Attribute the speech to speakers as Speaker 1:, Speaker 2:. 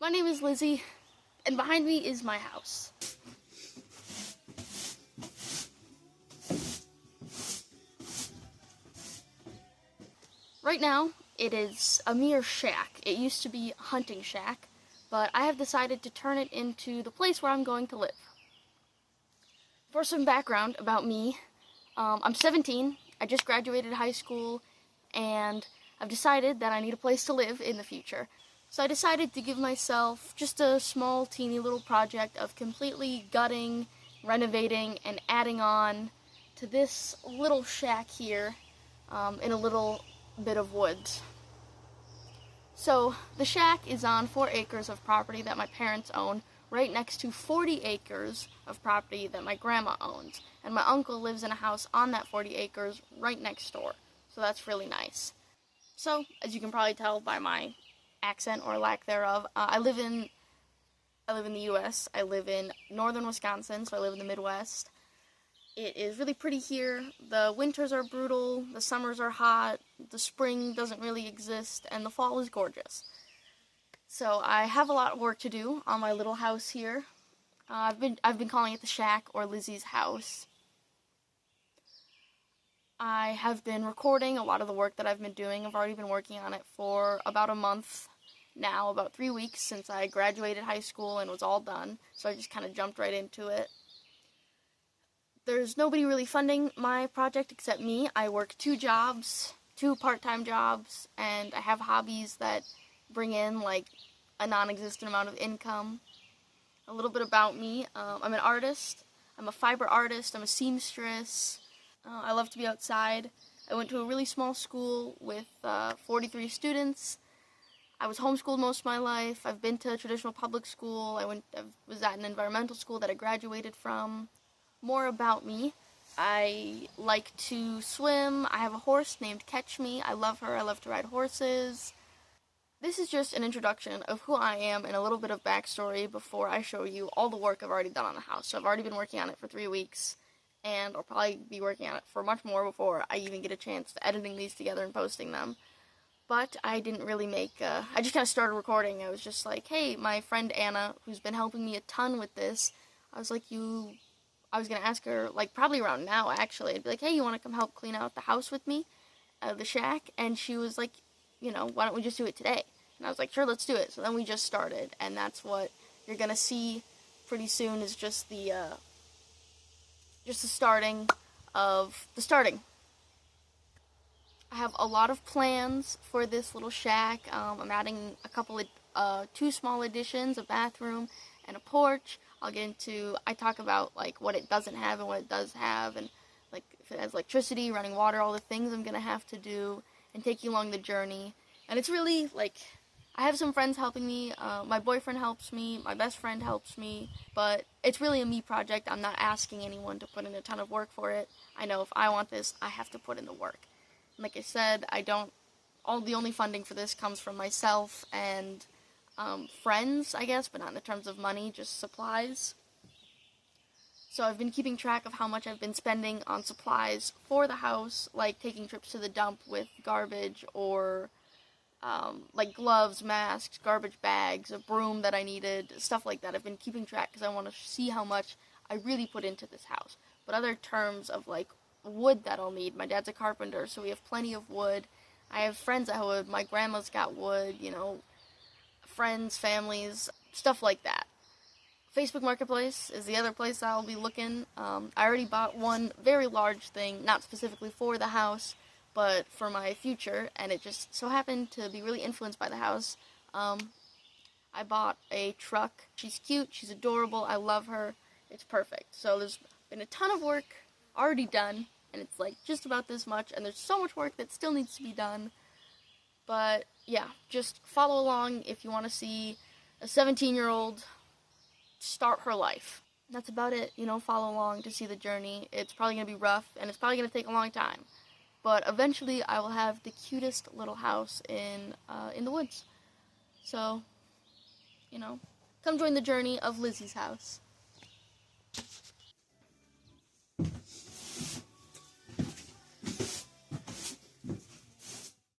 Speaker 1: My name is Lizzie, and behind me is my house. Right now, it is a mere shack. It used to be a hunting shack, but I have decided to turn it into the place where I'm going to live. For some background about me, I'm 17, I just graduated high school, and I've decided that I need a place to live in the future. So I decided to give myself just a small, teeny little project of completely gutting, renovating, and adding on to this little shack here in a little bit of woods. So the shack is on 4 acres of property that my parents own, right next to 40 acres of property that my grandma owns. And my uncle lives in a house on that 40 acres right next door. So that's really nice. So, as you can probably tell by my accent or lack thereof, I live in the U.S. I live in northern Wisconsin, so I live in the Midwest. It is really pretty here. The winters are brutal, the summers are hot, the spring doesn't really exist, and the fall is gorgeous. So I have a lot of work to do on my little house here. I've been calling it the shack or Lizzie's house. I have been recording a lot of the work that I've been doing. I've already been working on it for about a month now, about 3 weeks since I graduated high school and was all done. So I just kind of jumped right into it. There's nobody really funding my project except me. I work 2 jobs, 2 part-time jobs, and I have hobbies that bring in like a non-existent amount of income. A little bit about me. I'm an artist. I'm a fiber artist. I'm a seamstress. I love to be outside. I went to a really small school with 43 students. I was homeschooled most of my life. I've been to a traditional public school. I was at an environmental school that I graduated from. More about me. I like to swim. I have a horse named Catch Me. I love her. I love to ride horses. This is just an introduction of who I am and a little bit of backstory before I show you all the work I've already done on the house. So I've already been working on it for 3 weeks, and I'll probably be working on it for much more before I even get a chance to editing these together and posting them. But I didn't really I just kind of started recording. I was just like, hey, my friend Anna, who's been helping me a ton with this, I was going to ask her, like, probably around now, actually. I'd be like, hey, you want to come help clean out the house with me, the shack? And she was like, why don't we just do it today? And I was like, sure, let's do it. So then we just started, and that's what you're going to see pretty soon is just the starting of the starting. I have a lot of plans for this little shack. I'm adding a couple of 2 small additions, a bathroom and a porch. I talk about like what it doesn't have and what it does have, and like if it has electricity, running water, all the things I'm gonna have to do, and take you along the journey. And it's really like, I have some friends helping me. My boyfriend helps me, my best friend helps me, but it's really a me project. I'm not asking anyone to put in a ton of work for it. I know if I want this, I have to put in the work. And like I said, the only funding for this comes from myself and friends, I guess, but not in the terms of money, just supplies. So I've been keeping track of how much I've been spending on supplies for the house, like taking trips to the dump with garbage, or like gloves, masks, garbage bags, a broom that I needed, stuff like that. I've been keeping track because I want to see how much I really put into this house. But other terms of like wood that I'll need, my dad's a carpenter, so we have plenty of wood. I have friends that have wood, my grandma's got wood, friends, families, stuff like that. Facebook Marketplace is the other place I'll be looking. I already bought one very large thing, not specifically for the house, but for my future, and it just so happened to be really influenced by the house. I bought a truck. She's cute, she's adorable, I love her, it's perfect. So there's been a ton of work already done, and it's like just about this much, and there's so much work that still needs to be done. But yeah, just follow along if you want to see a 17-year-old start her life. That's about it, follow along to see the journey. It's probably going to be rough, and it's probably going to take a long time. But eventually I will have the cutest little house in the woods. So, come join the journey of Lizzie's house.